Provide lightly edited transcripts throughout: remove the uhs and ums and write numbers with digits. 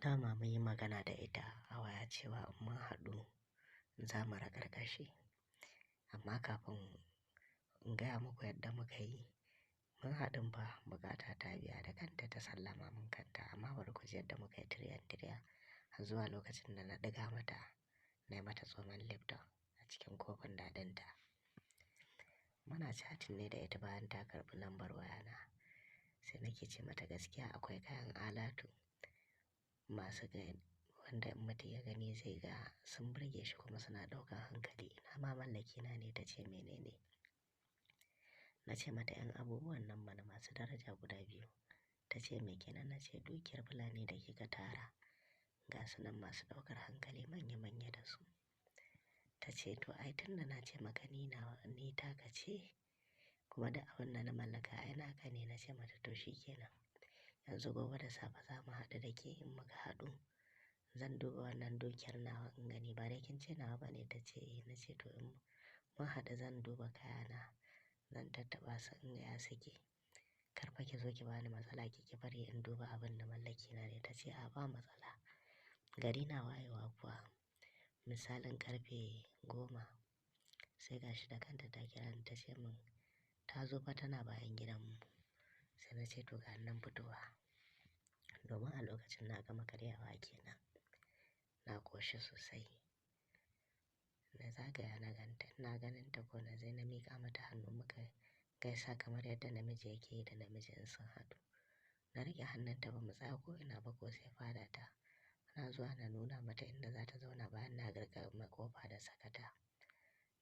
dama mun yi magana da ita a waya cewa in mun haɗu za mu ragargashe. Amma kafin in gaya muku yadda muka yi, mun haɗun fa buƙata ta biya da kanta ta sallama mun kanta amma bari ku ji yadda muka yi tiryan-tiryan har zuwa lokacin da na ɗiga mata na yi mata tsoman Lipton a cikin kofin daɗinta. Muna chatting ne da ita bayan ta karɓi lambar wayana. Sai nake ce mata gaskiya akwai kayan alatu masu gani wanda in mutum ya gani zai ga sun burge shi kuma suna ɗaukan hankali. Ina ma mallaki na ne? Ta ce menene? Na ce mata 'yan abubuwan nan mana masu daraja guda biyu. Ta ce me kenan? Na ce dukiyar Fulani da kika tara ga su nan masu ɗaukar hankali manya-manya da su. Ta ce to ai tunda na ce maka ni taka ce kuma da abin da na mallaka ai naka ne. Na ce mata to shikenan. Yanzu gobe da safe za mu haɗu da ke in muka haɗu zan duba wannan dukiyar nawa in gani ba dai kin ce nawa bane? Ta ce eh. Na ce to in mun haɗu zan duba kayana zan tattaɓa su in ga ya suke. Kar fa ki zo ki bani matsala ki bari in duba abin da mallaki na ne. Ta ce a ba matsala. Gari na wayewa kuwa misalin ƙarfe 10 sai gashi da kanta ta kira ni ta ce min ta zo fa tana bayan gidanmu. Sai na ce to ga nan fitowa. Domin a lokacin na gama karyawa kenan. Na ƙoshi sosai. Na zagaya na ganta, ina ganin ta ko na je na miƙa mata hannu muka gaisa kamar yadda namiji yake yi da namiji in sun haɗu. Na riƙe hannunta ba mu tsaya ko ina ba ko sai fada ta. Ana zuwa na nuna mata inda za ta zauna bayan na gargama ƙofa da sakata.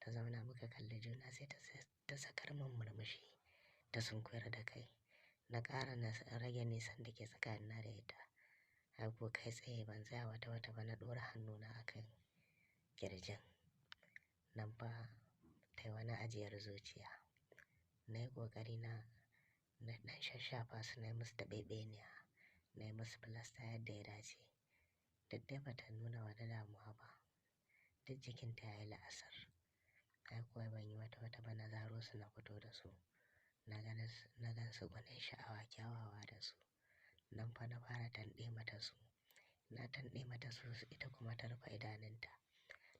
Ta zauna muka kalli juna sai ta sakar min murmushi ta sunkuyar da kai. Na ƙara na rage nisan da ke tsakanina da ita. Ai ko kai tsaye ban tsaya wata ba na ɗora hannuna a kan ƙirjin. Nan fa tayi wani ajiyar zuciya. Na yi ƙoƙari na ɗan shashafa su na yi musu daɓeɓeniya. Na yi musu filasta yadda ya dace. Duk dai bata nuna wani damuwa ba. Duk jikinta ya yi la'asar. Ai kuwa ban yi wata ba na zaro su na fito da su. Na gan su gwanin sha'awa kyawawa da su. Nan fa na fara tanɗe mata su. Na tanɗe mata su ita kuma ta rufe idanunta.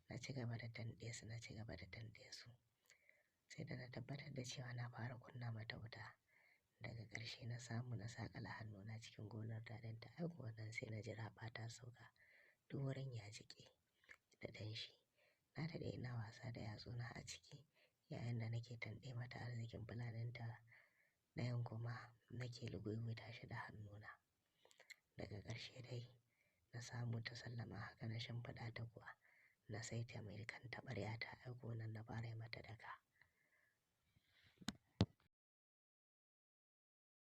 Na ci gaba da tanɗe su, na ci gaba da tanɗe su. Sai da na tabbatar da cewa na fara kunna mata wuta. Daga ƙarshe na samu na saƙala hannuna cikin gonar daɗinta. Ai kuwa nan sai na ji raɓa ta sauka. Duk wurin ya jiƙe da danshi. Na daɗe ina wasa da yatsuna a ciki yayin da nake tanɗe mata arzikin Fulaninta. Ɗayan kuma nake lugwuiwuita shi da hannuna. Daga ƙarshe dai na samu ta sallama haka na shimfiɗa ta kuwa na saita mai kan taɓaryata. Ai kuwa nan na fara yi mata daka.